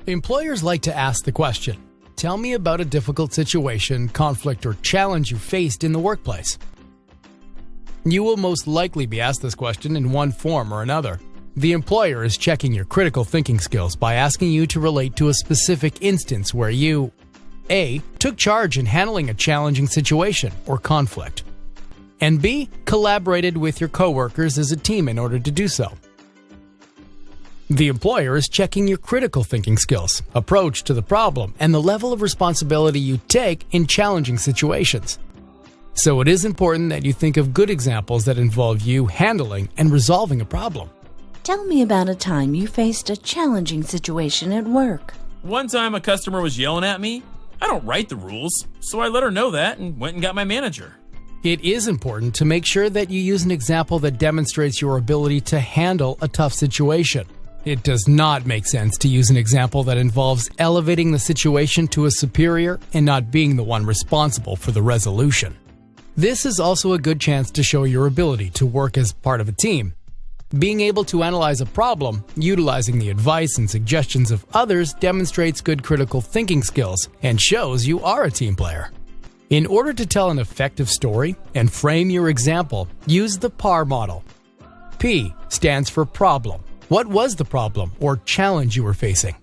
Employers like to ask the question, tell me about a difficult situation, conflict, or challenge you faced in the workplace. You will most likely be asked this question in one form or another. The employer is checking your critical thinking skills by asking you to relate to a specific instance where you A. took charge in handling a challenging situation or conflict, and B. collaborated with your coworkers as a team in order to do so. The employer is checking your critical thinking skills, approach to the problem, and the level of responsibility you take in challenging situations. So it is important that you think of good examples that involve you handling and resolving a problem. Tell me about a time you faced a challenging situation at work. One time a customer was yelling at me. I don't write the rules, so I let her know that and went and got my manager. It is important to make sure that you use an example that demonstrates your ability to handle a tough situation. It does not make sense to use an example that involves elevating the situation to a superior and not being the one responsible for the resolution. This is also a good chance to show your ability to work as part of a team. Being able to analyze a problem, utilizing the advice and suggestions of others demonstrates good critical thinking skills and shows you are a team player. In order to tell an effective story and frame your example, use the PAR model. P stands for problem. What was the problem or challenge you were facing?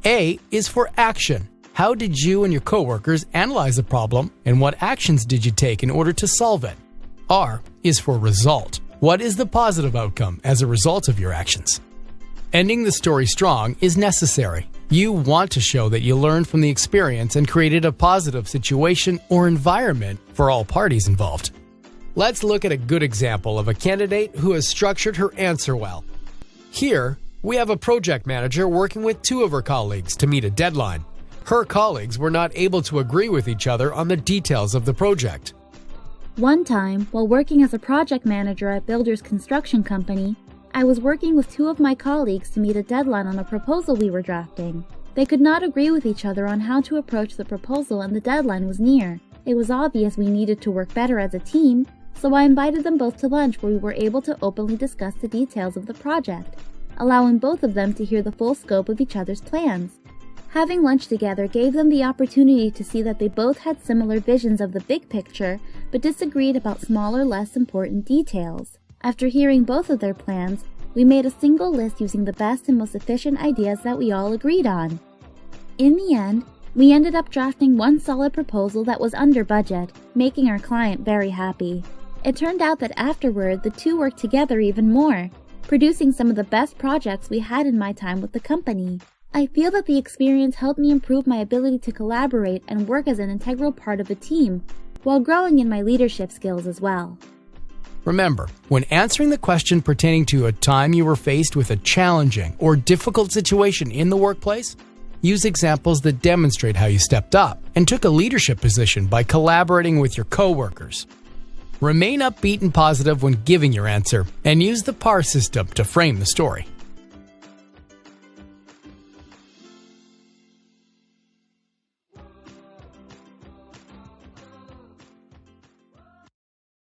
A is for action. How did you and your coworkers analyze the problem, and what actions did you take in order to solve it? R is for result. What is the positive outcome as a result of your actions? Ending the story strong is necessary. You want to show that you learned from the experience and created a positive situation or environment for all parties involved. Let's look at a good example of a candidate who has structured her answer well. Here, we have a project manager working with two of her colleagues to meet a deadline. Her colleagues were not able to agree with each other on the details of the project. One time, while working as a project manager at Builders Construction Company, I was working with two of my colleagues to meet a deadline on a proposal we were drafting. They could not agree with each other on how to approach the proposal, and the deadline was near. It was obvious we needed to work better as a team, so I invited them both to lunch where we were able to openly discuss the details of the project, allowing both of them to hear the full scope of each other's plans. Having lunch together gave them the opportunity to see that they both had similar visions of the big picture, but disagreed about smaller, less important details. After hearing both of their plans, we made a single list using the best and most efficient ideas that we all agreed on. In the end, we ended up drafting one solid proposal that was under budget, making our client very happy. It turned out that afterward, the two worked together even more, producing some of the best projects we had in my time with the company. I feel that the experience helped me improve my ability to collaborate and work as an integral part of a team, while growing in my leadership skills as well. Remember, when answering the question pertaining to a time you were faced with a challenging or difficult situation in the workplace, use examples that demonstrate how you stepped up and took a leadership position by collaborating with your coworkers. Remain upbeat and positive when giving your answer, and use the PAR system to frame the story.